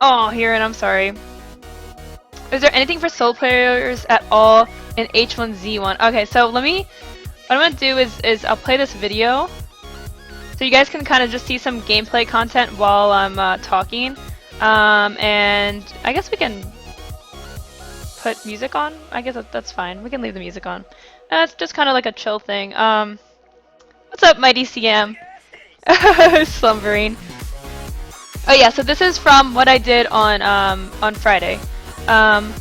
Oh, here, and I'm sorry. Is there anything for solo players at all in H1Z1? Okay, so let me. What I'm gonna do is I'll play this video, so you guys can kind of just see some gameplay content while I'm talking. And I guess we can put music on. I guess that's fine. We can leave the music on. It's just kind of like a chill thing. What's up, Mighty CM? Slumbering. Oh yeah, so this is from what I did on Friday. Um,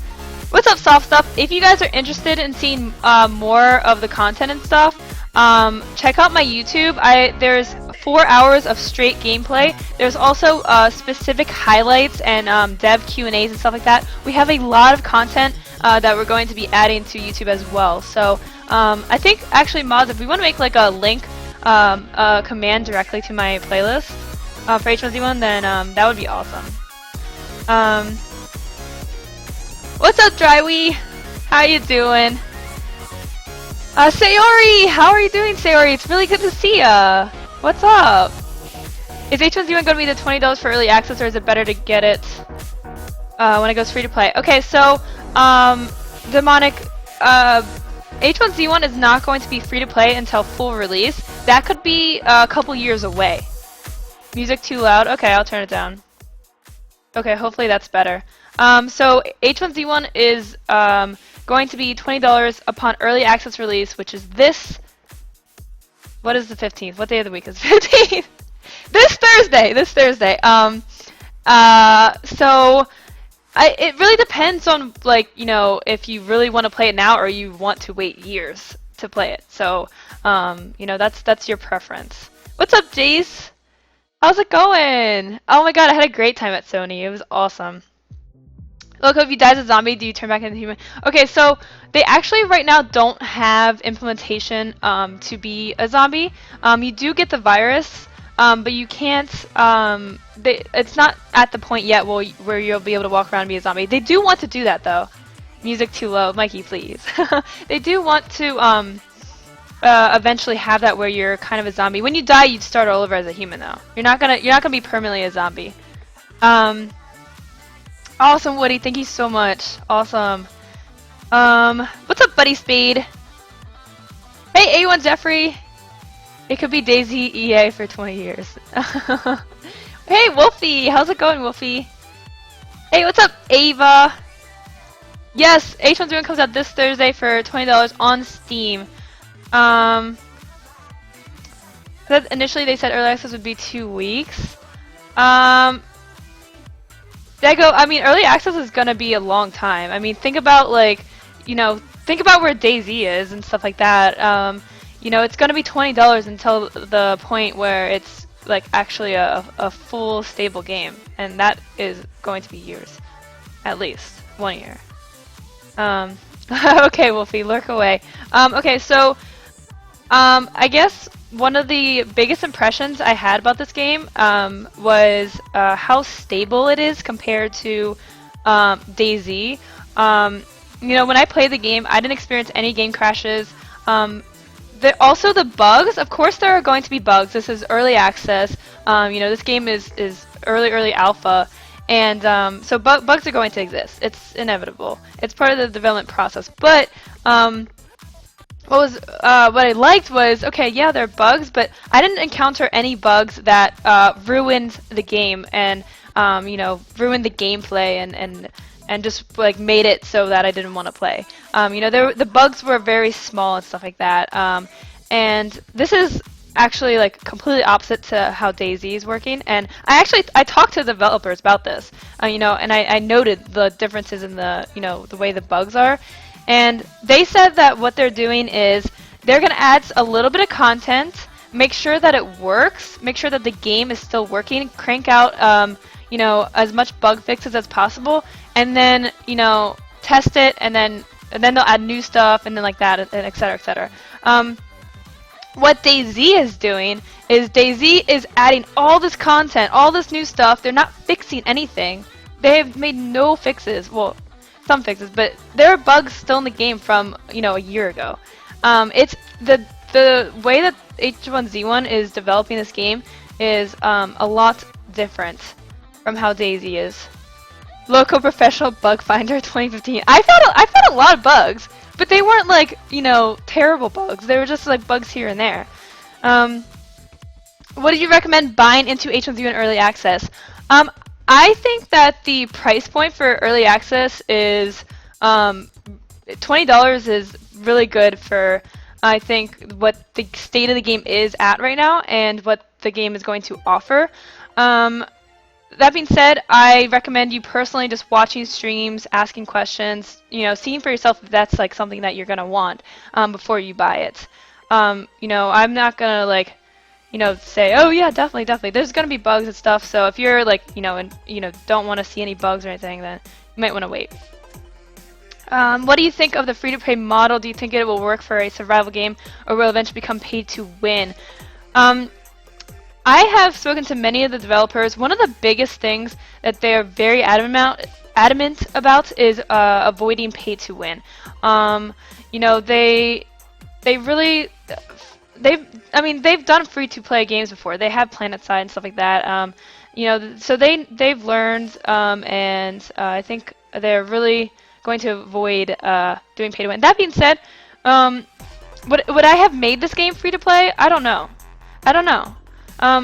what's up, Soft Stuff? If you guys are interested in seeing more of the content and stuff, check out my YouTube. There's 4 hours of straight gameplay. There's also specific highlights and dev Q&As and stuff like that. We have a lot of content that we're going to be adding to YouTube as well. So I think actually, mods, if we want to make like a link, a command directly to my playlist for H1Z1, then that would be awesome. What's up, Drywee? How you doing? Sayori! How are you doing, Sayori? It's really good to see ya! What's up? Is H1Z1 going to be the $20 for early access, or is it better to get it when it goes free to play? Okay, so, Demonic, H1Z1 is not going to be free to play until full release. That could be a couple years away. Music too loud? Okay, I'll turn it down. Okay, hopefully that's better. So H1Z1 is going to be $20 upon early access release, which is this. What is the 15th? What day of the week is 15th? This Thursday. This Thursday. So it really depends on, like, you know, if you really want to play it now or you want to wait years to play it. So you know, that's your preference. What's up, Jace? How's it going? Oh my god, I had a great time at Sony. It was awesome. Look, if you die as a zombie, do you turn back into human? Okay, so they actually right now don't have implementation to be a zombie. You do get the virus, but you can't. It's not at the point yet where you'll be able to walk around and be a zombie. They do want to do that though. Music too low, Mikey, please. They do want to eventually have that where you're kind of a zombie. When you die, you'd start all over as a human though. You're not gonna be permanently a zombie. Awesome, Woody. Thank you so much. Awesome. What's up, Buddy Spade? Hey, A1 Jeffrey. It could be Daisy EA for 20 years. Hey, Wolfie. How's it going, Wolfie? Hey, what's up, Ava? Yes, H1Z1 comes out this Thursday for $20 on Steam. Initially they said early access would be 2 weeks. I mean, early access is gonna be a long time. I mean, think about, like, you know, think about where DayZ is and stuff like that. You know, it's gonna be $20 until the point where it's like actually a full stable game, and that is going to be years, at least 1 year. Okay, Wolfie, lurk away. Okay, so I guess one of the biggest impressions I had about this game was how stable it is compared to DayZ. You know, when I played the game, I didn't experience any game crashes. Also, the bugs, of course there are going to be bugs. This is early access. You know, this game is early alpha. And so bugs are going to exist. It's inevitable. It's part of the development process. But what I liked was, okay, yeah, there are bugs, but I didn't encounter any bugs that ruined the game and you know, ruined the gameplay and just like made it so that I didn't want to play. You know, the bugs were very small and stuff like that. And this is actually like completely opposite to how DayZ is working. And I talked to the developers about this, you know, and I noted the differences in the, you know, the way the bugs are. And they said that what they're doing is they're going to add a little bit of content, make sure that it works, make sure that the game is still working, crank out, you know, as much bug fixes as possible, and then, you know, test it, and then they'll add new stuff, and then like that, and et cetera, et cetera. What DayZ is doing is DayZ is adding all this content, all this new stuff. They're not fixing anything. They have made no fixes. Well, some fixes, but there are bugs still in the game from, you know, a year ago. It's the way that H1Z1 is developing this game is a lot different from how DayZ is. Local professional bug finder 2015. I found a lot of bugs, but they weren't like, you know, terrible bugs. They were just like bugs here and there. Um, what did you recommend buying into H1Z1 early access? Um, I think that the price point for early access is $20 is really good for I think what the state of the game is at right now and what the game is going to offer. Um, that being said, I recommend you personally just watching streams, asking questions, you know, seeing for yourself if that's like something that you're gonna want before you buy it. You know, I'm not gonna like, you know, say, oh yeah, definitely, definitely. There's gonna be bugs and stuff. So if you're like, you know, and you know, don't want to see any bugs or anything, then you might want to wait. What do you think of the free-to-play model? Do you think it will work for a survival game, or will eventually become paid to win? Um, I have spoken to many of the developers. One of the biggest things that they are very adamant about is avoiding pay to win. You know, they really I mean they've done free to play games before. They have PlanetSide and stuff like that. You know, so they've learned and I think they're really going to avoid doing pay to win. That being said, would I have made this game free to play? I don't know. I don't know.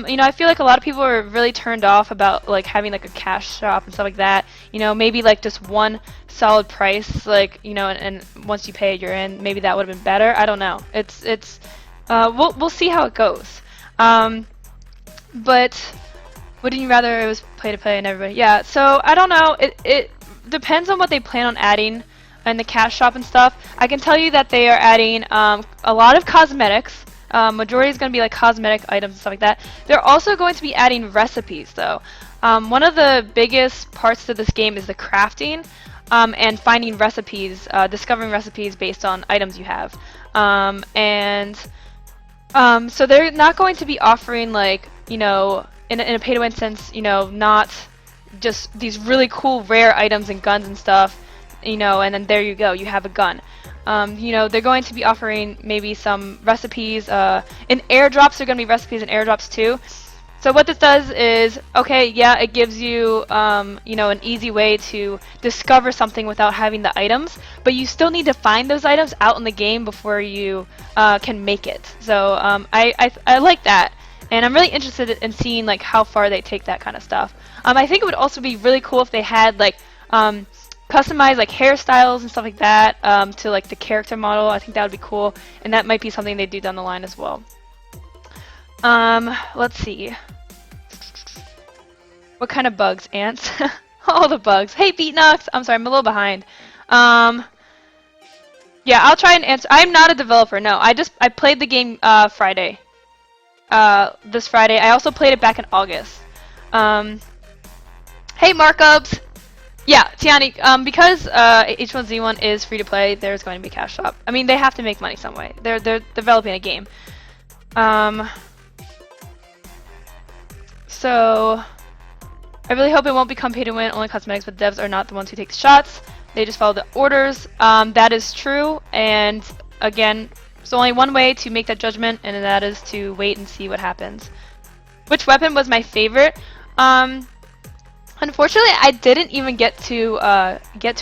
You know, I feel like a lot of people are really turned off about like having like a cash shop and stuff like that. You know, maybe like just one solid price, like you know, and once you pay it, you're in. Maybe that would have been better. I don't know. We'll see how it goes. But wouldn't you rather it was play to play and everybody? Yeah. So I don't know. It depends on what they plan on adding in the cash shop and stuff. I can tell you that they are adding a lot of cosmetics. Majority is going to be like cosmetic items and stuff like that. They're also going to be adding recipes though. One of the biggest parts to this game is the crafting and finding recipes, discovering recipes based on items you have. So they're not going to be offering like, you know, in a pay-to-win sense, you know, not just these really cool rare items and guns and stuff, you know, and then there you go, you have a gun. You know, they're going to be offering maybe some recipes. In airdrops, there are going to be recipes in airdrops too. So what this does is, okay, yeah, it gives you, you know, an easy way to discover something without having the items, but you still need to find those items out in the game before you can make it. So I like that, and I'm really interested in seeing like how far they take that kind of stuff. I think it would also be really cool if they had like customized like hairstyles and stuff like that to like the character model. I think that would be cool, and that might be something they do down the line as well. Let's see. What kind of bugs? Ants? All the bugs. Hey, Beatnox! I'm sorry, I'm a little behind. Yeah, I'll try and answer. I'm not a developer, no. I played the game Friday. This Friday. I also played it back in August. Hey, markups! Yeah, Tiani, because H1Z1 is free to play, there's going to be a cash shop. I mean, they have to make money some way. They're developing a game. So I really hope it won't become pay to win, only cosmetics, but devs are not the ones who take the shots. They just follow the orders. That is true, and again, there's only one way to make that judgment, and that is to wait and see what happens. Which weapon was my favorite? Unfortunately, I didn't even get to a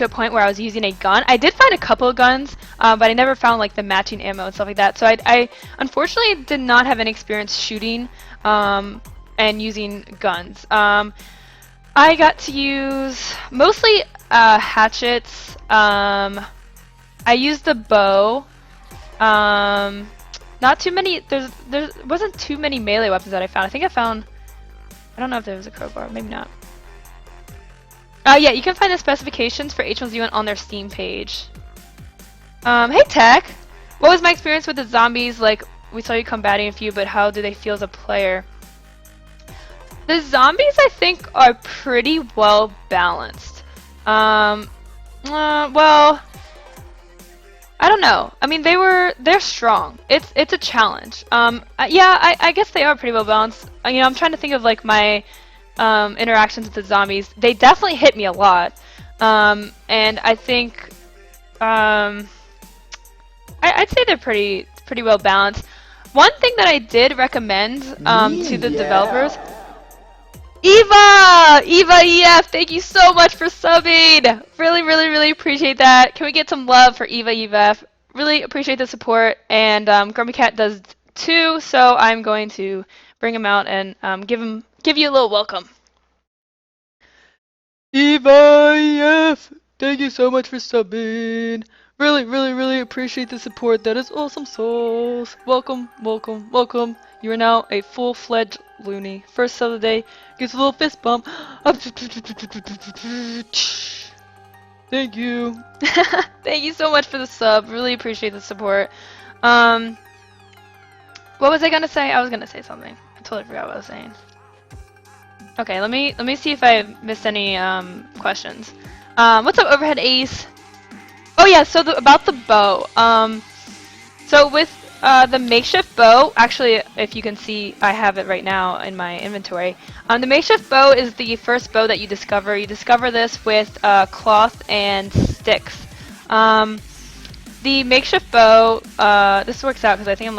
point where I was using a gun. I did find a couple of guns, but I never found like the matching ammo and stuff like that. So I unfortunately did not have any experience shooting and using guns. I got to use mostly hatchets. I used the bow. Not too many. There wasn't too many melee weapons that I found. I think I found. I don't know if there was a crowbar. Maybe not. Yeah, you can find the specifications for H1Z1 on their Steam page. Hey Tech! What was my experience with the zombies? Like, we saw you combating a few, but how do they feel as a player? The zombies, I think, are pretty well balanced. Well, I don't know. I mean, they're strong. It's a challenge. Yeah, I guess they are pretty well balanced. You know, I'm trying to think of like my interactions with the zombies. They definitely hit me a lot, and I think I'd say they're pretty well balanced. One thing that I did recommend to the developers. Eva EF, thank you so much for subbing. Really, really, really appreciate that. Can we get some love for Eva EF? Really appreciate the support, and Grumpy Cat does too. So I'm going to bring him out and give you a little welcome. Eva EF, thank you so much for subbing. Really, really, really appreciate the support. That is awesome sauce. Welcome, welcome, welcome. You are now a full-fledged loony. First sub of the day. Gives a little fist bump. Thank you. Thank you so much for the sub. Really appreciate the support. What was I gonna say? I was gonna say something. I totally forgot what I was saying. Okay, let me see if I missed any questions. What's up, Overhead Ace? Oh yeah, so about the bow. So with the makeshift bow, actually, if you can see, I have it right now in my inventory. The makeshift bow is the first bow that you discover. You discover this with cloth and sticks. The makeshift bow, this works out because I think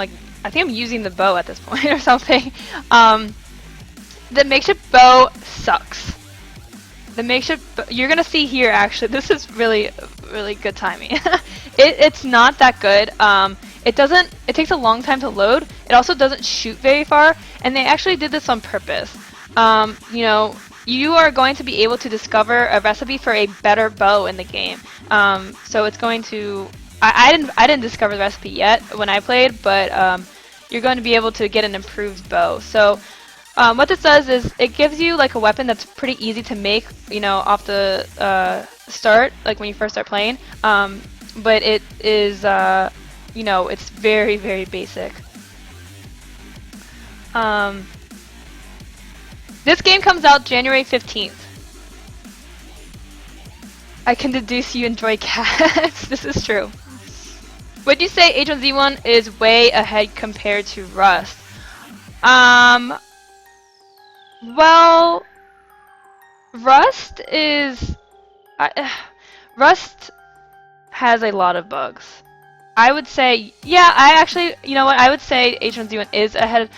I'm using the bow at this point or something. The makeshift bow sucks. The makeshift, you're gonna see here actually, this is really, really good timing. It's not that good. It takes a long time to load. It also doesn't shoot very far, and they actually did this on purpose. You know, you are going to be able to discover a recipe for a better bow in the game. So it's going to, I didn't discover the recipe yet when I played, but you're going to be able to get an improved bow. So what this does is it gives you like a weapon that's pretty easy to make, you know, off the start, like when you first start playing. But it is, you know, it's very, very basic. This game comes out January 15th. I can deduce you enjoy cats. This is true. Would you say H1Z1 is way ahead compared to Rust? Well, Rust is... Rust has a lot of bugs. I would say, yeah, you know what, I would say H1Z1 is ahead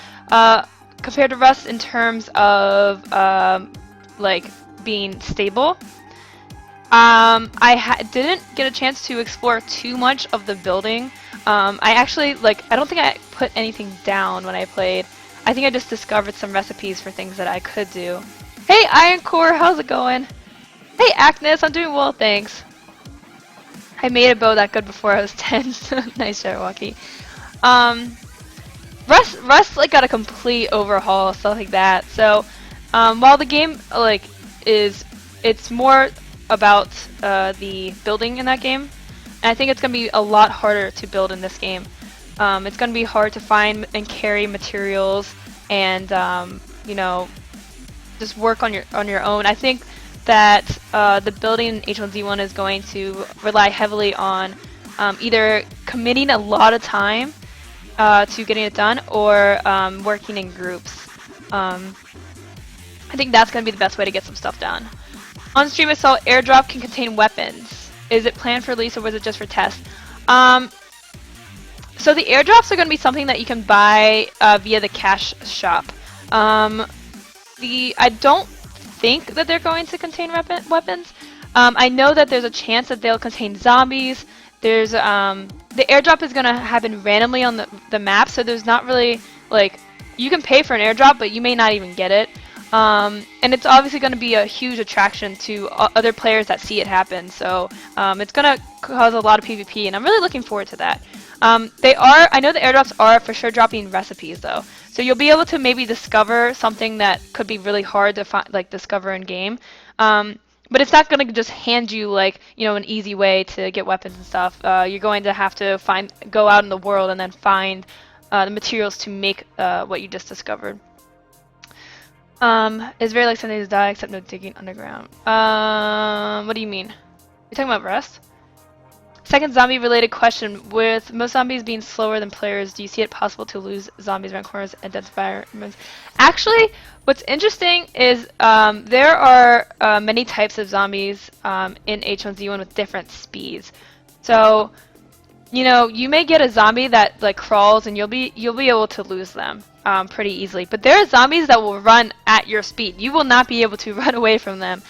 compared to Rust in terms of, like, being stable. I didn't get a chance to explore too much of the building. I actually, like, I don't think I put anything down when I played. I think I just discovered some recipes for things that I could do. Hey, Iron Core, how's it going? Hey, Agnes, I'm doing well, thanks. I made a bow that good before I was 10. Nice, Jabberwocky. Rust like got a complete overhaul, stuff like that. So, while the game like it's more about the building in that game, and I think it's gonna be a lot harder to build in this game. It's gonna be hard to find and carry materials, and you know, just work on your own. I think that the building in H1Z1 is going to rely heavily on either committing a lot of time to getting it done, or working in groups. I think that's going to be the best way to get some stuff done. On stream I saw airdrop can contain weapons. Is it planned for release or was it just for test? So the airdrops are going to be something that you can buy via the cash shop. I don't think that they're going to contain weapons. I know that there's a chance that they'll contain zombies. There's the airdrop is gonna happen randomly on the map, so there's not really like you can pay for an airdrop, but you may not even get it. And it's obviously going to be a huge attraction to other players that see it happen. So it's going to cause a lot of PvP, and I'm really looking forward to that. I know the airdrops are for sure dropping recipes though, so you'll be able to maybe discover something that could be really hard to find, like discover in game. But it's not going to just hand you like, you know, an easy way to get weapons and stuff. You're going to have to go out in the world and then find the materials to make what you just discovered. It's very like some days die except no digging underground. What do you mean? You're talking about Rust? Second zombie related question. With most zombies being slower than players, do you see it possible to lose zombies around corners and identifiers? Actually, what's interesting is there are many types of zombies in H1Z1 with different speeds. So you know, you may get a zombie that like crawls and you'll be able to lose them pretty easily. But there are zombies that will run at your speed. You will not be able to run away from them.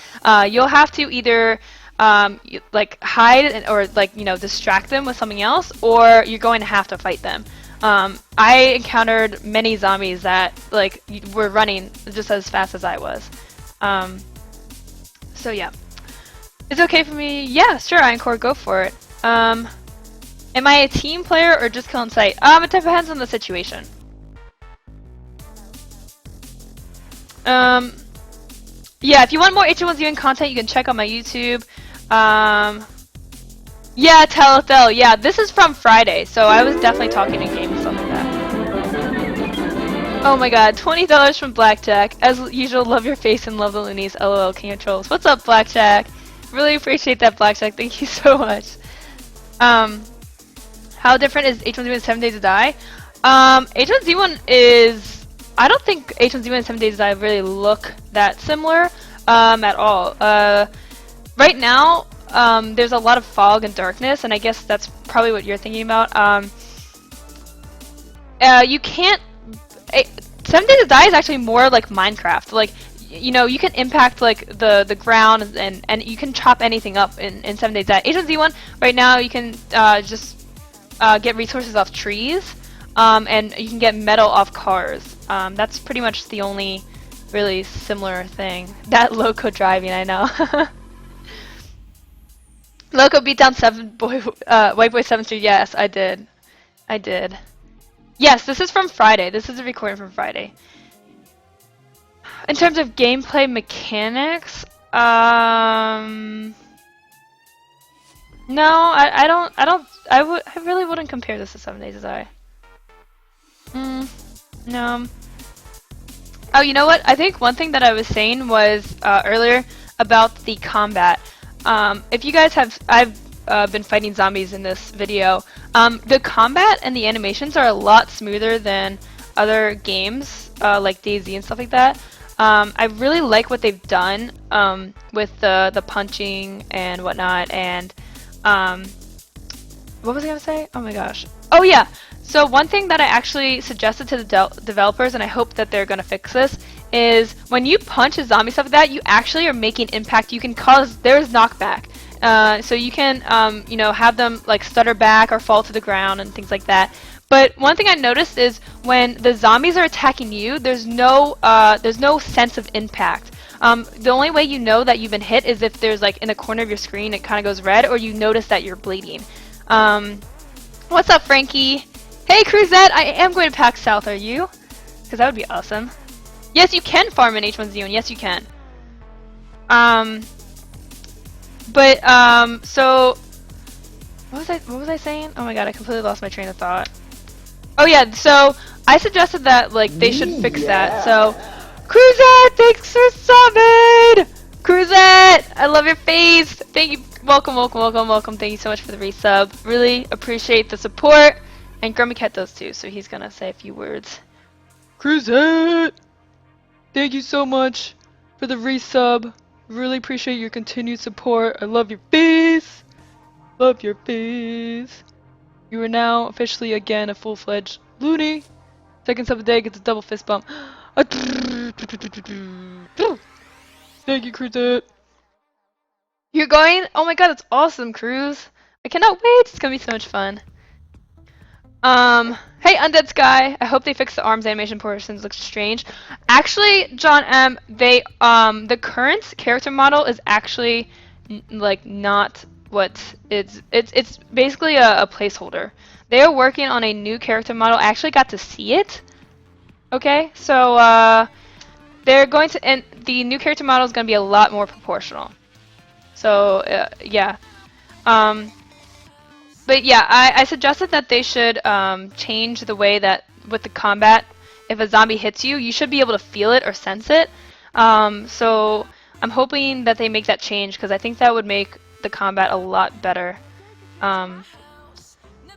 You'll have to either like hide or like distract them with something else, or you're going to have to fight them. I encountered many zombies that like were running just as fast as I was. So yeah, it's okay for me. Yeah, sure, Encore, go for it. Am I a team player or just kill on sight? It depends on the situation. Yeah, if you want more H1Z1 content, you can check out my YouTube. Yeah, Telltale. Yeah, this is from Friday, so I was definitely talking in game and stuff like that. Oh my god, $20 from Blackjack. As usual, love your face and love the loonies. LOL, King of Trolls. What's up, Blackjack? Really appreciate that, Blackjack. Thank you so much. How different is H1Z1 and 7 Days to Die? H1Z1 is... I don't think H1Z1 and 7 Days to Die really look that similar at all. Right now, there's a lot of fog and darkness, and I guess that's probably what you're thinking about. You can't... 7 Days to Die is actually more like Minecraft. Like, you can impact like the ground and you can chop anything up in 7 Days to Die. H1Z1, right now, you can just get resources off trees, and you can get metal off cars. That's pretty much the only really similar thing. That Loco driving, I know. Loco beat down White Boy 7 Yes, I did. I did. Yes, this is from Friday. This is a recording from Friday. In terms of gameplay mechanics, no, I really wouldn't compare this to 7 Days to Die. No. Oh, you know what? I think one thing that I was saying was earlier about the combat. If you guys I've been fighting zombies in this video. The combat and the animations are a lot smoother than other games like DayZ and stuff like that. I really like what they've done with the punching and whatnot, and what was I gonna say? Oh my gosh. Oh yeah. So one thing that I actually suggested to the developers, and I hope that they're gonna fix this, is when you punch a zombie stuff like that, you actually are making impact. You can cause there's knockback. So you can have them like stutter back or fall to the ground and things like that. But one thing I noticed is when the zombies are attacking you, there's no sense of impact. The only way you know that you've been hit is if there's like in the corner of your screen it kind of goes red, or you notice that you're bleeding. What's up, Frankie? Hey, Cruzette, I am going to PAX South. Are you? Because that would be awesome. Yes, you can farm in H1Z1. Yes, you can. So what was I saying? Oh my god, I completely lost my train of thought. Oh yeah, so I suggested that like they should fix that. So Cruzette, thanks for subbing! Cruzette, I love your face. Thank you. Welcome. Thank you so much for the resub. Really appreciate the support. And Grumpy Cat does too, so he's gonna say a few words. Cruzette, thank you so much for the resub. Really appreciate your continued support. I love your face. Love your face. You are now officially again a full-fledged loony. Second sub a day gets a double fist bump. Thank you, Cruzette. You're going? Oh my god, that's awesome, Cruz. I cannot wait. It's gonna be so much fun. Hey, Undead Sky. I hope they fix the arms animation portions. Looks strange. Actually, John M, the current character model is actually like not what it's basically a placeholder. They are working on a new character model. I actually got to see it. Okay, so they're going to, and the new character model is going to be a lot more proportional. So yeah. But yeah, I suggested that they should change the way that with the combat, if a zombie hits you, you should be able to feel it or sense it. So I'm hoping that they make that change, because I think that would make the combat a lot better.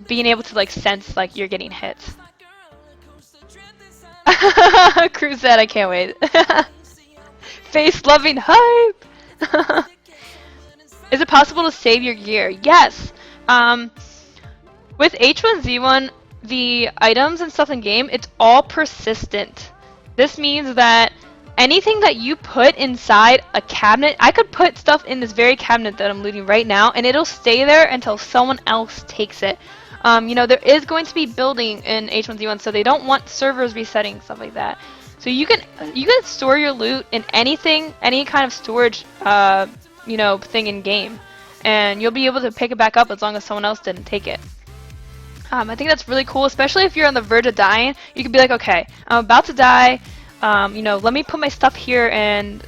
Being able to like sense like you're getting hit. Cruzette, I can't wait. Face loving hype. Is it possible to save your gear? Yes. With H1Z1, the items and stuff in game, it's all persistent. This means that anything that you put inside a cabinet, I could put stuff in this very cabinet that I'm looting right now, and it'll stay there until someone else takes it. You know, there is going to be building in H1Z1, so they don't want servers resetting, stuff like that. So you can store your loot in anything, any kind of storage, you know, thing in game, and you'll be able to pick it back up as long as someone else didn't take it. I think that's really cool, especially if you're on the verge of dying. You could be like, okay, I'm about to die. You know, let me put my stuff here and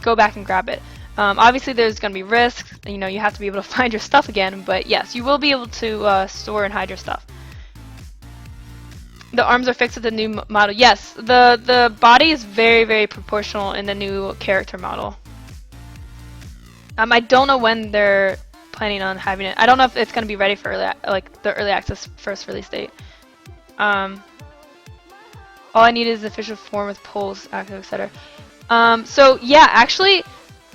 go back and grab it. Obviously, there's going to be risks. You know, you have to be able to find your stuff again. But yes, you will be able to store and hide your stuff. The arms are fixed with the new model. Yes, the body is very, very proportional in the new character model. I don't know when they're planning on having it. I don't know if it's going to be ready for the early access first release date. All I need is the official form with polls, active, etc. So yeah, actually,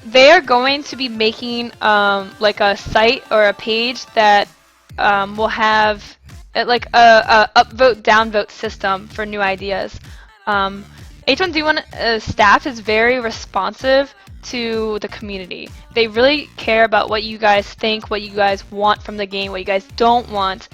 they are going to be making like a site or a page that will have like a upvote downvote system for new ideas. H1Z1 staff is very responsive to the community. They really care about what you guys think, what you guys want from the game, what you guys don't want.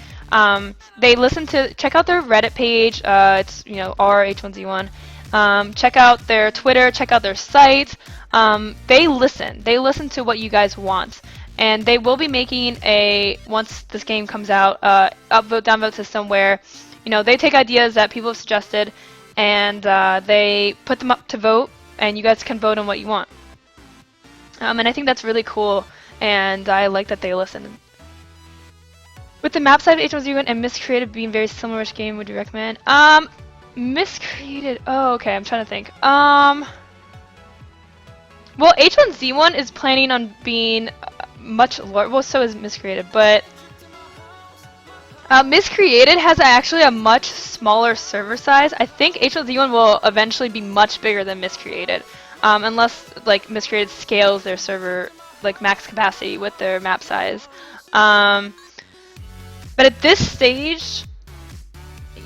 They listen to, check out their Reddit page, it's, you know, RH1Z1. Check out their Twitter, check out their site. They listen to what you guys want. And they will be making a, once this game comes out, upvote downvote system where, you know, they take ideas that people have suggested and they put them up to vote, and you guys can vote on what you want. And I think that's really cool, and I like that they listen. With the map side of H1Z1 and Miscreated being very similar, which game would you recommend? Miscreated, oh, okay, I'm trying to think. Well, H1Z1 is planning on being much larger, well, so is Miscreated, but Miscreated has actually a much smaller server size. I think H1Z1 will eventually be much bigger than Miscreated, unless like Miscreated scales their server like max capacity with their map size. But at this stage,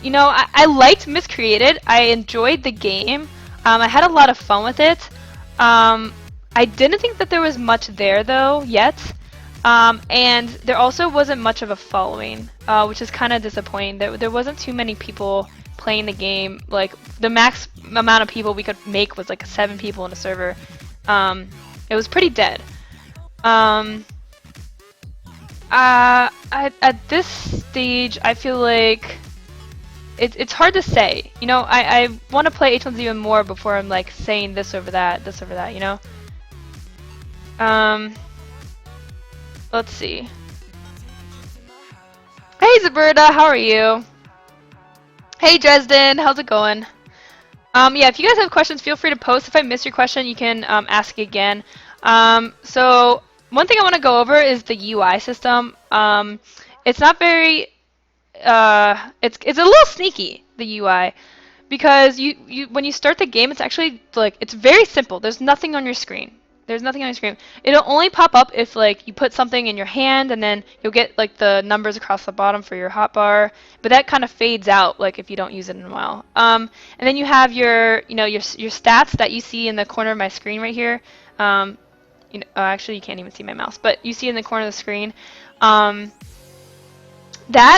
you know, I liked Miscreated. I enjoyed the game. I had a lot of fun with it. I didn't think that there was much there though yet. And there also wasn't much of a following, which is kind of disappointing. There wasn't too many people playing the game. Like, the max amount of people we could make was like 7 people in a server. It was pretty dead. At this stage, I feel like it's hard to say. You know, I want to play H1Z1 more before I'm like saying this over that, you know? Let's see. Hey Zaberta, how are you? Hey Dresden, how's it going? Yeah, if you guys have questions, feel free to post. If I missed your question, you can ask again. So one thing I want to go over is the UI system. It's not very, it's a little sneaky, the UI, because when you start the game, it's actually like, it's very simple. There's nothing on your screen. There's nothing on your screen. It'll only pop up if like you put something in your hand, and then you'll get like the numbers across the bottom for your hotbar. But that kind of fades out like if you don't use it in a while. And then you have your, you know, your stats that you see in the corner of my screen right here. You know, actually you can't even see my mouse, but you see in the corner of the screen. That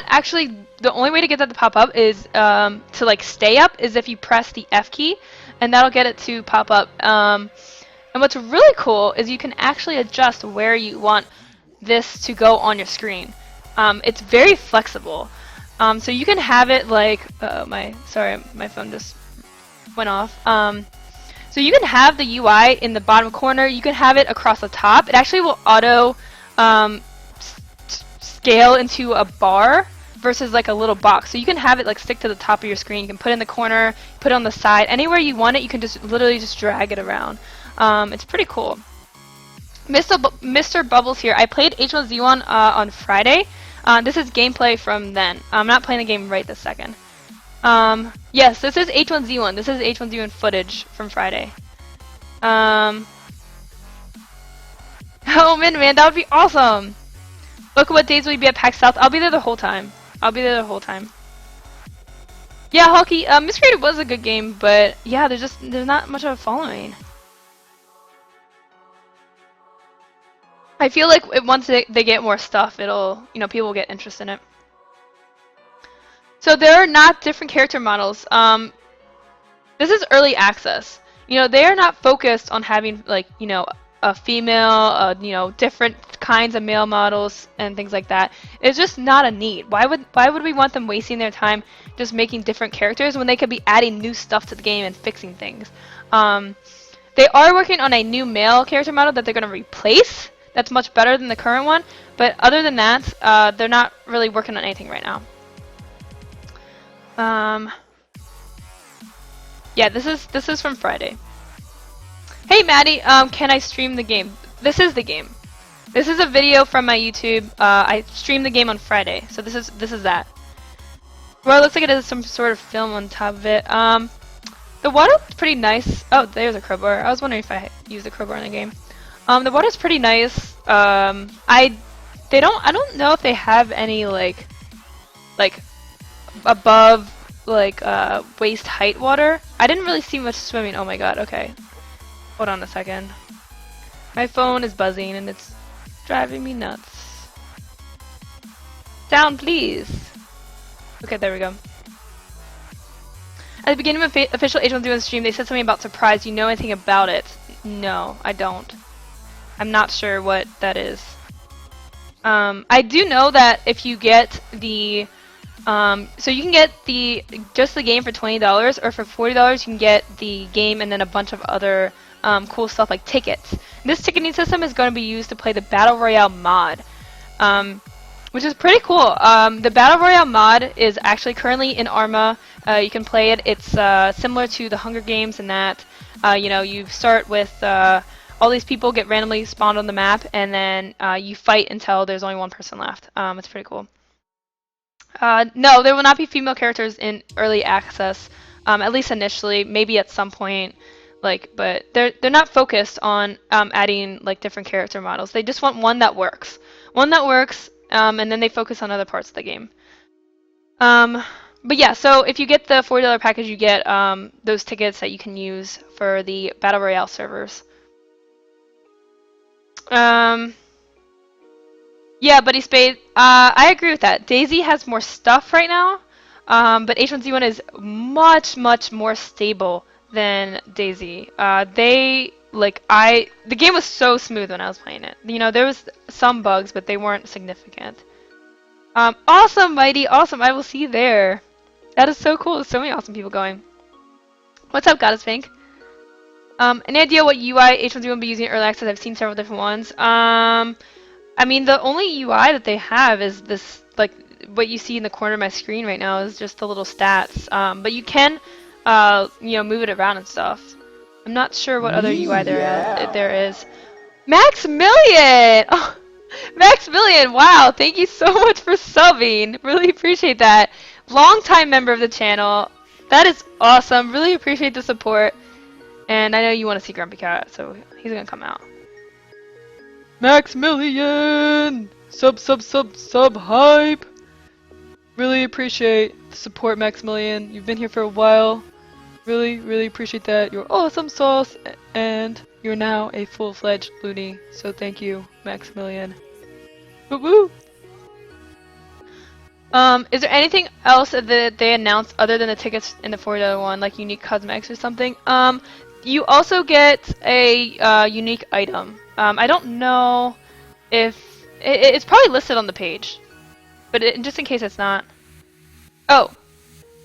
actually, the only way to get that to pop up is to like stay up is if you press the F key, and that'll get it to pop up. And what's really cool is you can actually adjust where you want this to go on your screen. It's very flexible. So you can have it like, my phone just went off. So you can have the UI in the bottom corner. You can have it across the top. It actually will auto scale into a bar versus like a little box. So you can have it like stick to the top of your screen. You can put it in the corner, put it on the side. Anywhere you want it, you can just literally just drag it around. It's pretty cool. Mr. Bubbles here. I played H1Z1 on Friday. This is gameplay from then. I'm not playing the game right this second. Yes, this is H1Z1. This is H1Z1 footage from Friday. Oh man, that would be awesome. Look, what days will you be at PAX South? I'll be there the whole time. I'll be there the whole time. Yeah, Hockey, Miscreated was a good game, but yeah, there's not much of a following. I feel like once they get more stuff, it'll, people will get interested in it. So there are not different character models. This is early access. They are not focused on having like, a female, different kinds of male models and things like that. It's just not a need. Why would we want them wasting their time just making different characters when they could be adding new stuff to the game and fixing things? They are working on a new male character model that they're going to replace. That's much better than the current one. But other than that, they're not really working on anything right now. Yeah, this is from Friday. Hey Maddie, can I stream the game? This is the game. This is a video from my YouTube. I streamed the game on Friday, so this is that. Well, it looks like it has some sort of film on top of it. The water's pretty nice. Oh, there's a crowbar. I was wondering if I used a crowbar in the game. The water's pretty nice. I don't know if they have any like above waist height water. I didn't really see much swimming. Oh my god. Okay. Hold on a second. My phone is buzzing and it's driving me nuts. Down, please. Okay, there we go. At the beginning of official H1Z1 stream, they said something about surprise. You know anything about it? No, I don't. I'm not sure what that is. I do know that if you get the so you can get just the game for $20, or for $40 you can get the game and then a bunch of other cool stuff like tickets. This ticketing system is going to be used to play the Battle Royale mod, which is pretty cool. The Battle Royale mod is actually currently in Arma. You can play it. It's similar to the Hunger Games in that you start with all these people get randomly spawned on the map, and then you fight until there's only one person left. It's pretty cool. No, there will not be female characters in early access, at least initially. Maybe at some point, but they're not focused on adding different character models. They just want one that works, and then they focus on other parts of the game. But yeah, so if you get the $40 package, you get those tickets that you can use for the Battle Royale servers. Yeah, Buddy Spade, I agree with that. DayZ has more stuff right now, but H1Z1 is much, much more stable than DayZ. The game was so smooth when I was playing it. There was some bugs, but they weren't significant. Awesome, Mighty, awesome. I will see you there. That is so cool. There's so many awesome people going. What's up, Goddess Pink? Any idea what UI H1Z1 will be using in early access? I've seen several different ones. I mean, the only UI that they have is this, what you see in the corner of my screen right now is just the little stats. But you can, move it around and stuff. I'm not sure what other UI there is. Maximilian! Oh, Maximilian, wow, thank you so much for subbing. Really appreciate that. Long-time member of the channel. That is awesome. Really appreciate the support. And I know you want to see Grumpy Cat, so he's gonna come out. Maximilian! Sub hype! Really appreciate the support, Maximilian. You've been here for a while. Really appreciate that. You're awesome sauce, and you're now a full-fledged loony. So thank you, Maximilian. Woo woo! Is there anything else that they announced other than the tickets in the $40 one, like unique cosmetics or something? You also get a unique item. I don't know if it's probably listed on the page, but just in case it's not. Oh,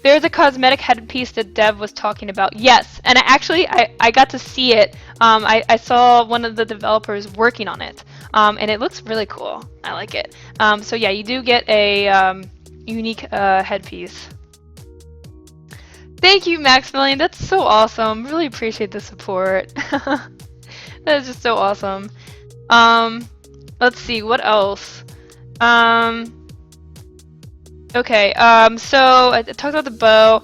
there's a cosmetic headpiece that Dev was talking about. Yes, and I got to see it. I saw one of the developers working on it, and it looks really cool. I like it. So yeah, you do get a unique headpiece. Thank you, Maximilian. That's so awesome. Really appreciate the support. That is just so awesome. Let's see, what else? Okay, so I talked about the bow.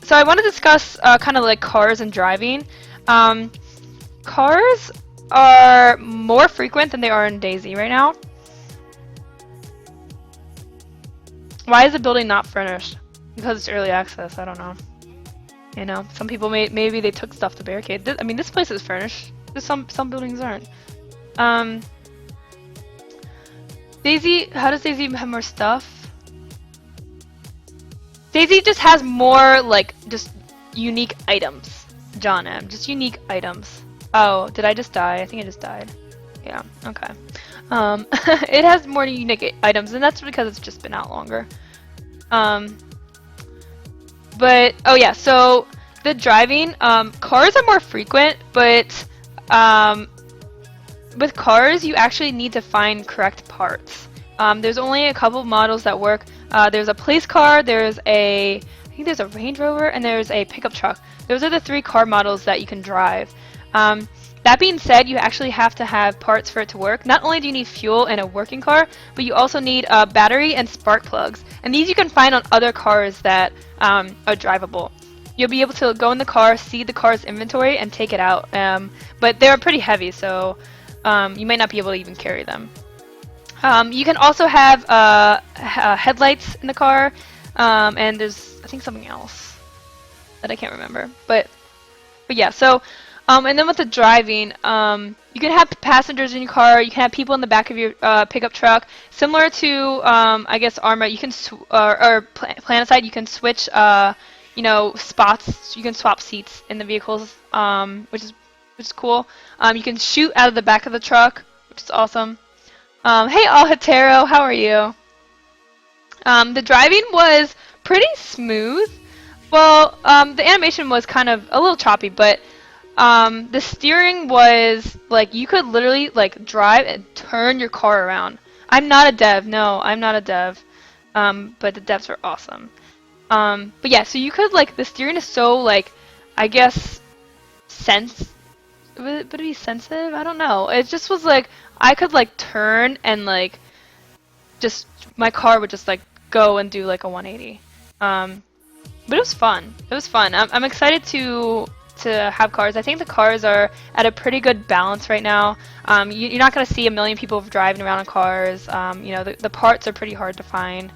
So I want to discuss kind of like cars and driving. Cars are more frequent than they are in DayZ right now. Why is the building not furnished? Because it's early access. I don't know. You know, some people maybe they took stuff to barricade. I mean, this place is furnished. There's some buildings aren't. Um, Daisy, how does Daisy have more stuff? Daisy just has more like just unique items. John M, just unique items. Oh, did I just die? I think I just died. Yeah. Okay. It has more unique items, and that's because it's just been out longer. Um, but oh yeah, so the driving, cars are more frequent, but um, with cars, you actually need to find correct parts. There's only a couple of models that work. There's a police car, I think there's a Range Rover, and there's a pickup truck. Those are the 3 car models that you can drive. That being said, you actually have to have parts for it to work. Not only do you need fuel in a working car, but you also need a battery and spark plugs. And these you can find on other cars that are drivable. You'll be able to go in the car, see the car's inventory, and take it out. But they're pretty heavy, so you might not be able to even carry them. You can also have headlights in the car, and there's I think something else that I can't remember. But yeah, so and then with the driving, you can have passengers in your car. You can have people in the back of your pickup truck. Similar to I guess Arma, you can or Planetside, you can switch you know, spots. You can swap seats in the vehicles, which is cool. You can shoot out of the back of the truck, which is awesome. Hey, Alhatero, how are you? The driving was pretty smooth. Well, the animation was kind of a little choppy, but the steering was like you could literally like drive and turn your car around. I'm not a dev, no, I'm not a dev. But the devs are awesome. But yeah, so you could like the steering is so like, I guess, would it be sensitive? I don't know. It just was like I could like turn and like just my car would just like go and do like a 180. But it was fun. It was fun. I'm excited to have cars. I think the cars are at a pretty good balance right now. You're not gonna see a million people driving around in cars. You know, the parts are pretty hard to find.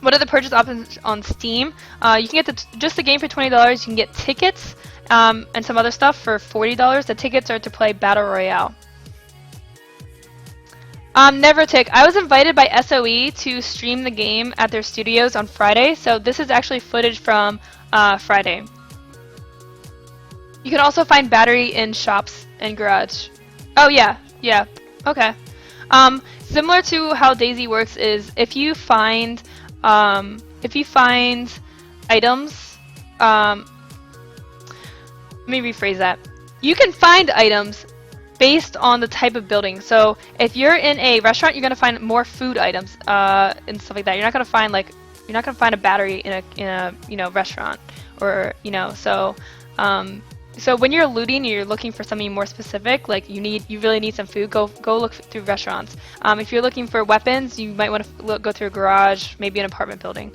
What are the purchase options on Steam? You can get just the game for $20. You can get tickets and some other stuff for $40. The tickets are to play Battle Royale. Never tick. I was invited by SOE to stream the game at their studios on Friday, so this is actually footage from Friday. You can also find battery in shops and garage. Oh yeah, yeah, okay. Similar to how Daisy works is if you find items, let me rephrase that. You can find items based on the type of building. So if you're in a restaurant, you're gonna find more food items and stuff like that. You're not gonna find a battery in a you know restaurant or you know so. So when you're looting and you're looking for something more specific, like you really need some food, go look through restaurants. If you're looking for weapons, you might want to go through a garage, maybe an apartment building.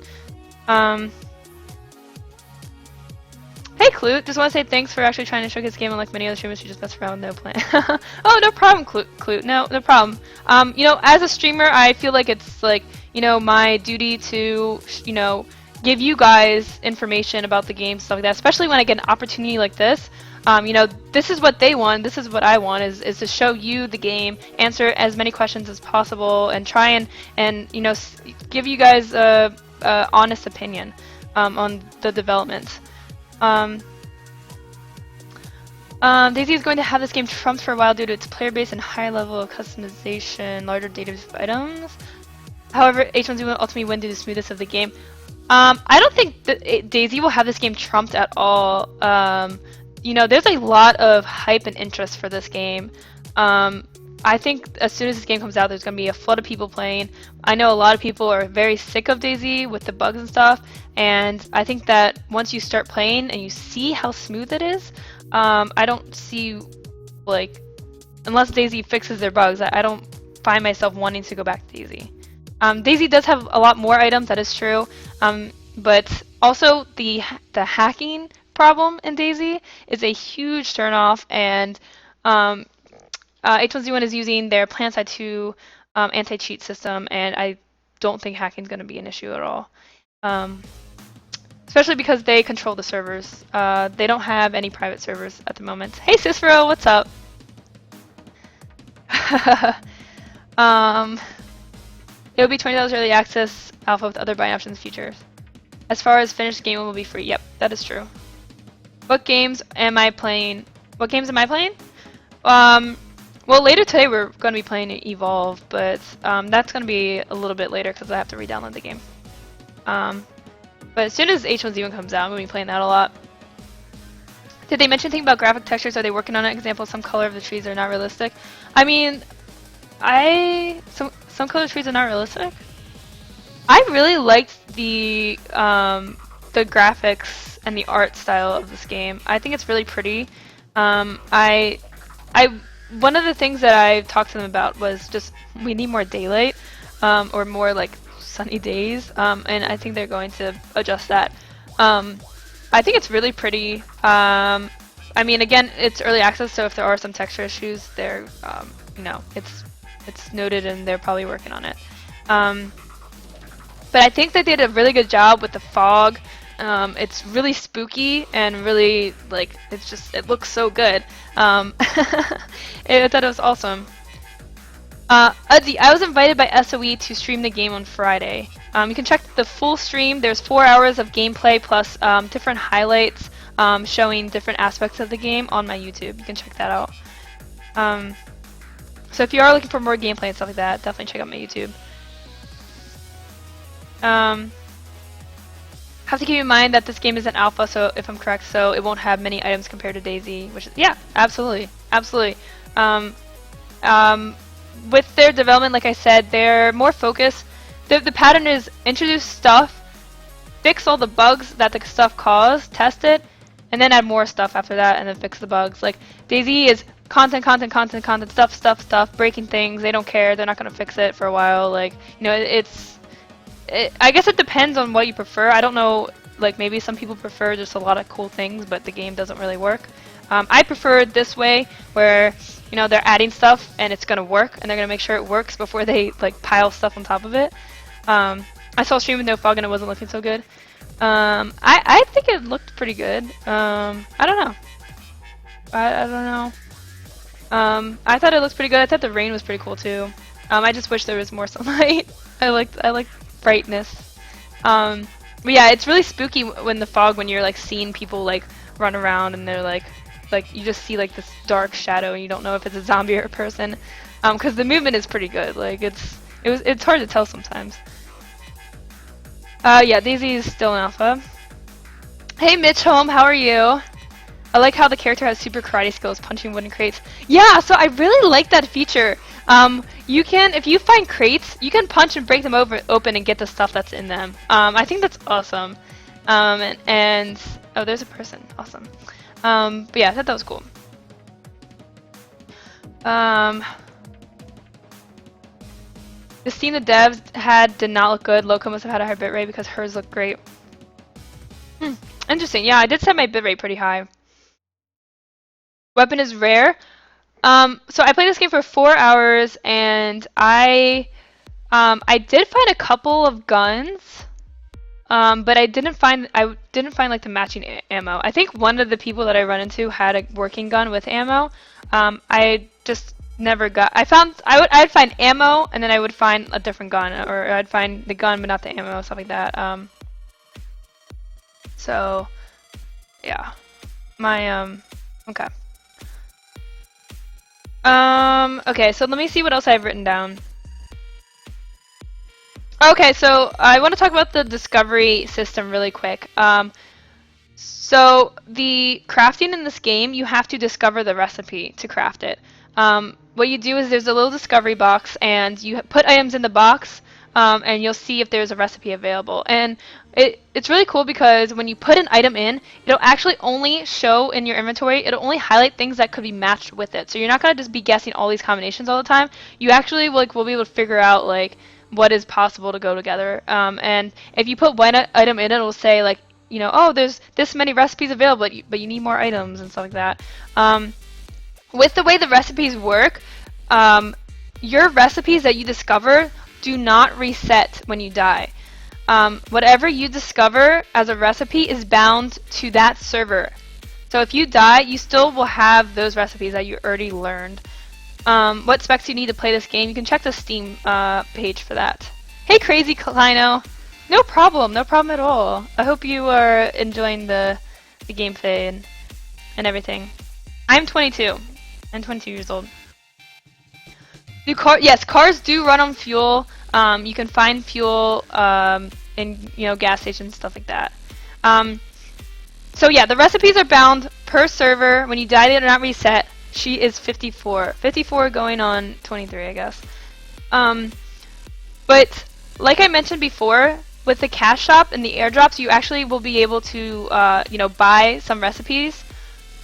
Hey Clute, just want to say thanks for actually trying to showcase the game. Unlike many other streamers who just mess around with no plan. Oh, no problem, Clute. No problem. You know, as a streamer, I feel like it's like, you know, my duty to, you know, give you guys information about the game, stuff like that. Especially when I get an opportunity like this. You know, this is what they want. This is what I want. Is to show you the game, answer as many questions as possible, and try and you know give you guys a honest opinion on the development. Daisy is going to have this game trumped for a while due to its player base and high level of customization, larger database of items. However, H1Z1 will ultimately win due to the smoothness of the game. I don't think that Daisy will have this game trumped at all. You know, there's a lot of hype and interest for this game. I think as soon as this game comes out, there's going to be a flood of people playing. I know a lot of people are very sick of Daisy with the bugs and stuff, and I think that once you start playing and you see how smooth it is, I don't see, like, unless Daisy fixes their bugs, I don't find myself wanting to go back to Daisy. Daisy does have a lot more items, that is true, but also the hacking problem in Daisy is a huge turnoff, and H1Z1 is using their PlanSide 2 anti-cheat system, and don't think hacking's going to be an issue at all. Especially because they control the servers. They don't have any private servers at the moment. Hey Cicero, what's up? It will be $20 early access alpha with other buying options in the future. As far as finished game will be free. Yep, that is true. What games am I playing? What games am I playing? Well, later today we're going to be playing Evolve, but that's going to be a little bit later because I have to re-download the game. But as soon as H1Z1 comes out, I'm going to be playing that a lot. Did they mention anything about graphic textures? Are they working on an example? Some color of the trees are not realistic. I mean, some color trees are not realistic. I really liked the graphics and the art style of this game. I think it's really pretty. One of the things that I talked to them about was just we need more daylight, or more like sunny days, and I think they're going to adjust that. I think it's really pretty. I mean, again, it's early access, so if there are some texture issues, they're, you know, it's noted and they're probably working on it. But I think they did a really good job with the fog. It's really spooky and really, like, it looks so good. I thought it was awesome. Udzi, I was invited by SOE to stream the game on Friday. You can check the full stream. There's 4 hours of gameplay plus different highlights showing different aspects of the game on my YouTube. You can check that out. So if you are looking for more gameplay and stuff like that, definitely check out my YouTube. Have to keep in mind that this game is an alpha, so if I'm correct, so it won't have many items compared to DayZ, which is, yeah, absolutely, absolutely. With their development, like I said, they're more focused. The pattern is introduce stuff, fix all the bugs that the stuff caused, test it, and then add more stuff after that, and then fix the bugs. Like, DayZ is content, stuff, breaking things. They don't care. They're not gonna fix it for a while. Like, you know, I guess it depends on what you prefer. I don't know, like maybe some people prefer just a lot of cool things, but the game doesn't really work. I prefer it this way, where, you know, they're adding stuff and it's gonna work, and they're gonna make sure it works before they like pile stuff on top of it. I saw a stream with no fog and it wasn't looking so good. I think it looked pretty good. I don't know. I don't know. I thought it looked pretty good. I thought the rain was pretty cool too. I just wish there was more sunlight. I like brightness. But yeah, it's really spooky when the fog, when you're like seeing people like run around and they're like you just see like this dark shadow and you don't know if it's a zombie or a person. Because the movement is pretty good. Like it's hard to tell sometimes. Yeah, DayZ is still an alpha. Hey Mitch Holm, how are you? I like how the character has super karate skills, punching wooden crates. Yeah, so I really like that feature. You can, if you find crates, you can punch and break them open and get the stuff that's in them. I think that's awesome. And oh, there's a person. Awesome. But yeah, I thought that was cool. The scene the devs had did not look good. Loco must have had a high bitrate because hers looked great. Interesting. Yeah, I did set my bitrate pretty high. Weapon is rare. So I played this game for 4 hours, and I did find a couple of guns, but I didn't find like the matching ammo. I think one of the people that I run into had a working gun with ammo. I just never got. I'd find ammo, and then I would find a different gun, or I'd find the gun but not the ammo, stuff like that. So yeah, okay. Okay, so let me see what else I've written down. Okay, so I want to talk about the discovery system really quick. So the crafting in this game, you have to discover the recipe to craft it. What you do is there's a little discovery box, and you put items in the box, and you'll see if there's a recipe available. And it's really cool because when you put an item in, it'll actually only show in your inventory, it'll only highlight things that could be matched with it. So you're not going to just be guessing all these combinations all the time. You actually will be able to figure out like what is possible to go together. And if you put one item in, it'll say like, you know, oh, there's this many recipes available, but you need more items and stuff like that. With the way the recipes work, your recipes that you discover do not reset when you die. Whatever you discover as a recipe is bound to that server. So if you die, you still will have those recipes that you already learned. What specs you need to play this game, you can check the Steam page for that. Hey, Crazy Kleino! No problem at all. I hope you are enjoying the gameplay and everything. I'm 22. I'm 22 years old. Yes, cars do run on fuel. You can find fuel in gas stations, stuff like that. So yeah, the recipes are bound per server. When you die, they do not reset. She is 54. 54 going on 23, I guess. But like I mentioned before, with the cash shop and the airdrops, you actually will be able to buy some recipes.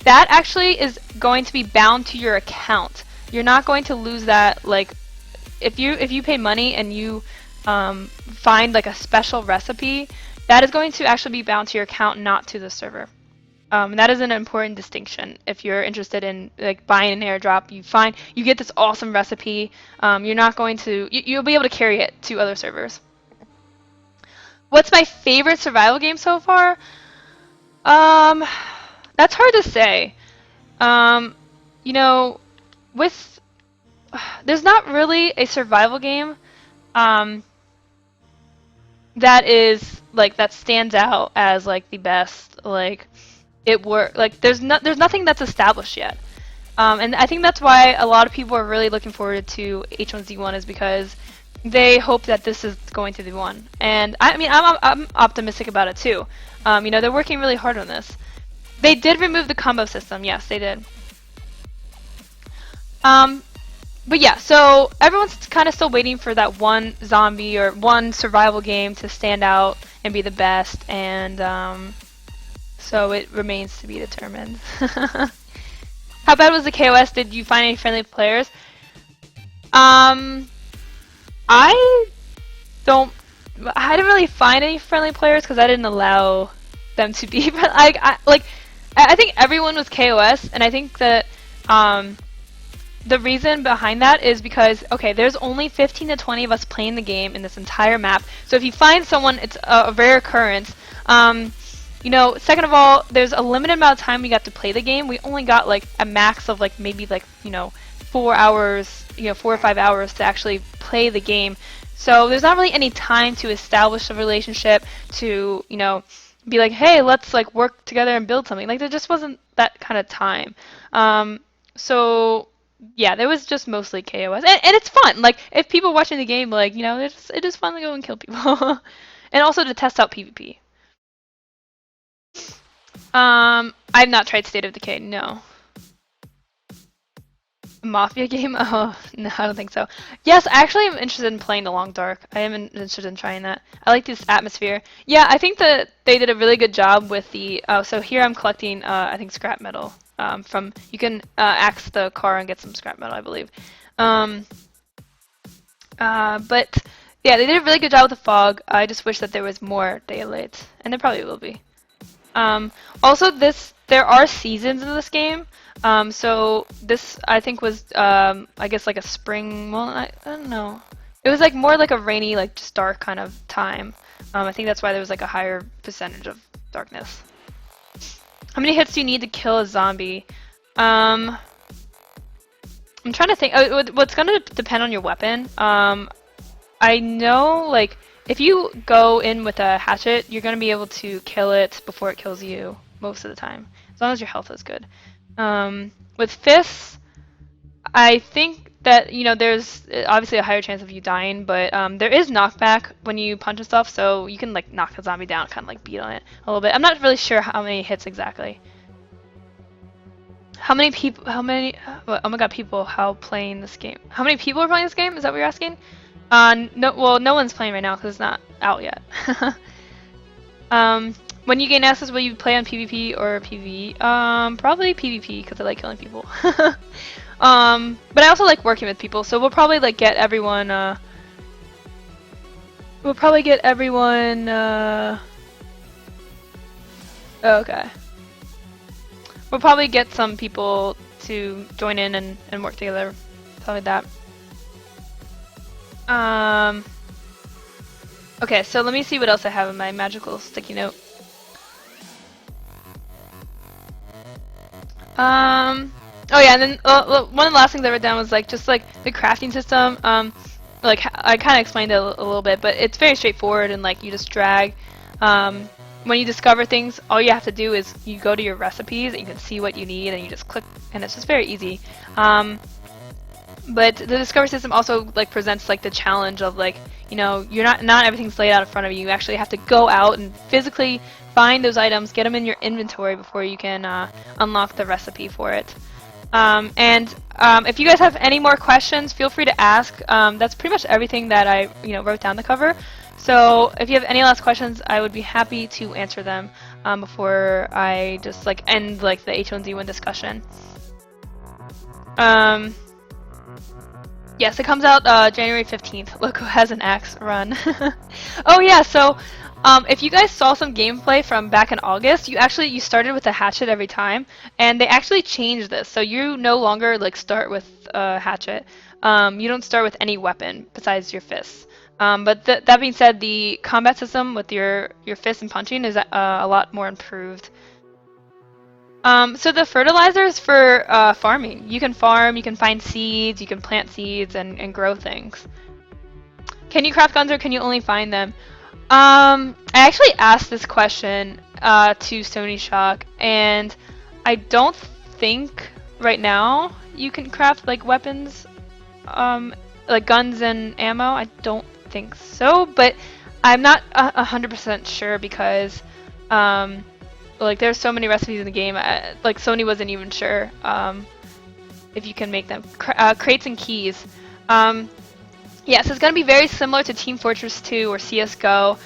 That actually is going to be bound to your account. You're not going to lose that. Like, if you pay money and you find like a special recipe, that is going to actually be bound to your account, not to the server. That is an important distinction. If you're interested in like buying an airdrop, you get this awesome recipe. You're not going to you'll be able to carry it to other servers. What's my favorite survival game so far? That's hard to say. There's not really a survival game that stands out as like the best. Like there's nothing that's established yet. And I think that's why a lot of people are really looking forward to H1Z1 is because they hope that this is going to be the one. And I mean, I'm optimistic about it too. They're working really hard on this. They did remove the combo system. Yes, they did. But yeah, so everyone's kind of still waiting for that one zombie or one survival game to stand out and be the best, and so it remains to be determined. How bad was the KOS? Did you find any friendly players? I didn't really find any friendly players because I didn't allow them to be. I think everyone was KOS, and I think that the reason behind that is because, okay, there's only 15 to 20 of us playing the game in this entire map. So if you find someone, it's a rare occurrence. Second of all, there's a limited amount of time we got to play the game. We only got like a max of like maybe like 4 hours, 4 or 5 hours to actually play the game. So there's not really any time to establish a relationship, to be like, hey, let's like work together and build something. Like there just wasn't that kind of time. So yeah, there was just mostly KOS, and it's fun. Like if people watching the game, like it is fun to go and kill people, and also to test out PvP. I've not tried State of Decay. No. Mafia game? Oh, no, I don't think so. Yes, I actually am interested in playing The Long Dark. I am interested in trying that. I like this atmosphere. Yeah, I think that they did a really good job with the. So here I'm collecting, I think, scrap metal. You can axe the car and get some scrap metal, I believe. But yeah, they did a really good job with the fog. I just wish that there was more daylight, and there probably will be. Also, there are seasons in this game. So this I think was I guess like a spring. Well, I don't know. It was like more like a rainy, like just dark kind of time. I think that's why there was like a higher percentage of darkness. How many hits do you need to kill a zombie? I'm trying to think. What's gonna depend on your weapon. I know like if you go in with a hatchet, you're gonna be able to kill it before it kills you most of the time, as long as your health is good. With fists, I think that there's obviously a higher chance of you dying, but there is knockback when you punch and stuff, so you can like knock a zombie down, kind of like beat on it a little bit. I'm not really sure how many hits exactly. How many people? Oh my god, how playing this game? How many people are playing this game? Is that what you're asking? No. Well, no one's playing right now because it's not out yet. When you gain access, will you play on PvP or PvE? Probably PvP because I like killing people. But I also like working with people, so we'll probably like get everyone. We'll probably get everyone. Okay. We'll probably get some people to join in and work together. Probably that. Um, okay, so let me see what else I have in my magical sticky note. Oh yeah, and then one of the last things I wrote down was like just like the crafting system. Like I kind of explained it a little bit, but it's very straightforward and like you just drag. When you discover things, all you have to do is you go to your recipes and you can see what you need and you just click, and it's just very easy. But the discover system also like presents like the challenge of like, you know, you're not everything's laid out in front of you. You actually have to go out and physically find those items, get them in your inventory before you can unlock the recipe for it. If you guys have any more questions, feel free to ask. That's pretty much everything that I wrote down the cover. So if you have any last questions, I would be happy to answer them before I just like end like the H1Z1 discussion. Yes, it comes out January 15th. Loco has an axe run. Oh yeah, so if you guys saw some gameplay from back in August, you started with a hatchet every time, and they actually changed this. So you no longer like start with a hatchet. You don't start with any weapon besides your fists. But that being said, the combat system with your fists and punching is a lot more improved. So the fertilizers for farming. You can farm, you can find seeds, you can plant seeds and grow things. Can you craft guns or can you only find them? I actually asked this question to Sony Shock, and I don't think right now you can craft like weapons, like guns and ammo. I don't think so, but I'm not 100% sure because like there's so many recipes in the game. Like Sony wasn't even sure if you can make them. Crates and keys. Yes, it's going to be very similar to Team Fortress 2 or CS:GO.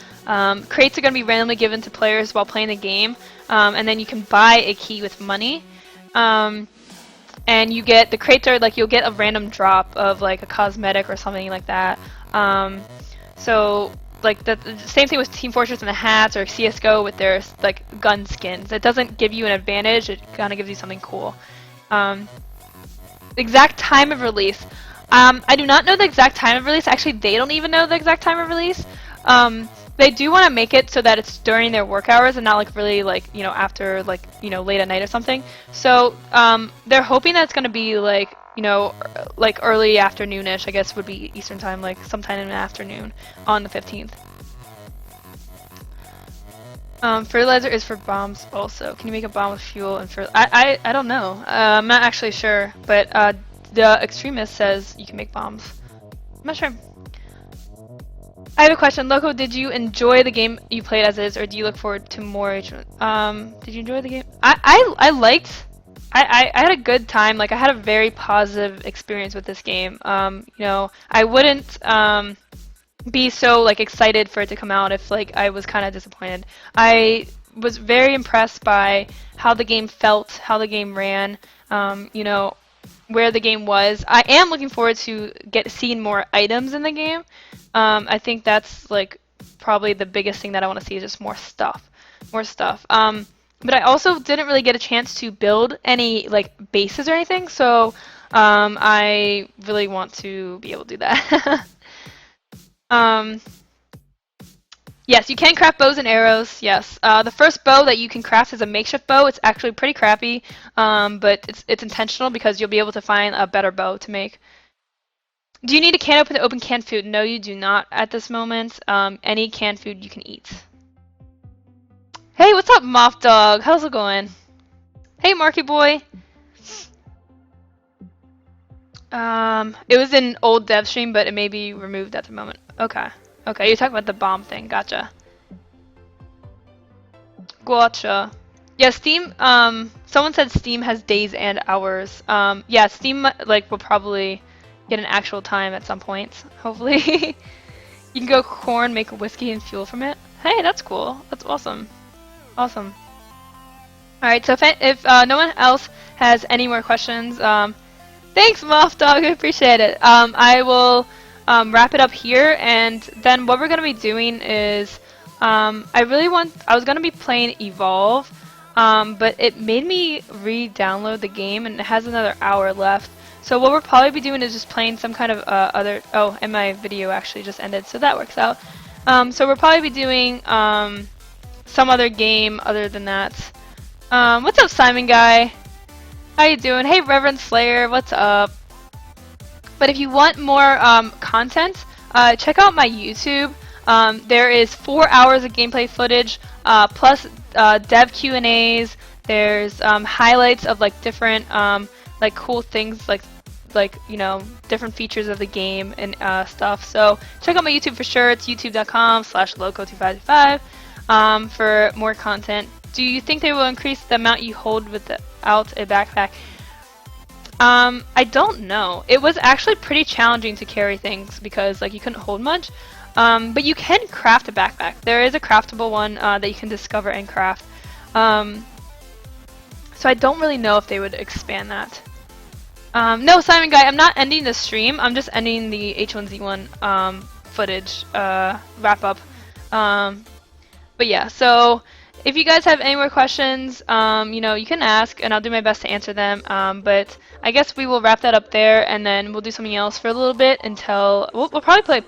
Crates are going to be randomly given to players while playing the game, and then you can buy a key with money. And you get the crates are like you'll get a random drop of like a cosmetic or something like that. So like the same thing with Team Fortress and the hats or CS:GO with their like gun skins. It doesn't give you an advantage. It kind of gives you something cool. Exact time of release. I do not know the exact time of release. Actually, they don't even know the exact time of release. They do want to make it so that it's during their work hours and not like really like after like late at night or something. So they're hoping that it's gonna be like like early afternoonish. I guess would be Eastern time, like sometime in the afternoon on the 15th. Fertilizer is for bombs also. Can you make a bomb with fuel and I don't know. I'm not actually sure, but the extremist says you can make bombs. I'm not sure. I have a question. Loco, did you enjoy the game you played as is, or do you look forward to more H1? Did you enjoy the game? I liked. I had a good time. Like I had a very positive experience with this game. I wouldn't be so like excited for it to come out if like I was kind of disappointed. I was very impressed by how the game felt, how the game ran. Where the game was. I am looking forward to seeing more items in the game. I think that's like probably the biggest thing that I want to see is just more stuff, more stuff. But I also didn't really get a chance to build any like bases or anything, so I really want to be able to do that. Yes, you can craft bows and arrows, yes. The first bow that you can craft is a makeshift bow. It's actually pretty crappy, but it's intentional because you'll be able to find a better bow to make. Do you need a can opener to open canned food? No, you do not at this moment. Any canned food you can eat. Hey, what's up, Moth Dog? How's it going? Hey, Marky Boy. It was in old dev stream, but it may be removed at the moment. Okay. Okay, you're talking about the bomb thing. Gotcha. Gotcha. Yeah, Steam, someone said Steam has days and hours. Yeah, Steam, like, will probably get an actual time at some point, hopefully. You can go corn, make whiskey and fuel from it. Hey, that's cool. That's awesome. Awesome. Alright, so if no one else has any more questions, thanks, Moth Dog, I appreciate it. I will wrap it up here, and then what we're going to be doing is, I was going to be playing Evolve, but it made me re-download the game, and it has another hour left. So what we'll probably be doing is just playing some kind of other. Oh, and my video actually just ended, so that works out. So we'll probably be doing some other game other than that. What's up, Simon Guy? How you doing? Hey, Reverend Slayer, what's up? But if you want more content, check out my YouTube. There is 4 hours of gameplay footage, plus dev Q&As. There's highlights of like different like cool things, like you know, different features of the game and stuff. So check out my YouTube for sure. It's youtube.com/loco2525 for more content. Do you think they will increase the amount you hold without a backpack? I don't know. It was actually pretty challenging to carry things because like you couldn't hold much. But you can craft a backpack. There is a craftable one that you can discover and craft. So I don't really know if they would expand that. No, Simon Guy, I'm not ending the stream. I'm just ending the H1Z1 footage wrap up. But yeah, so if you guys have any more questions, you know, you can ask, and I'll do my best to answer them. But I guess we will wrap that up there, and then we'll do something else for a little bit until we'll probably play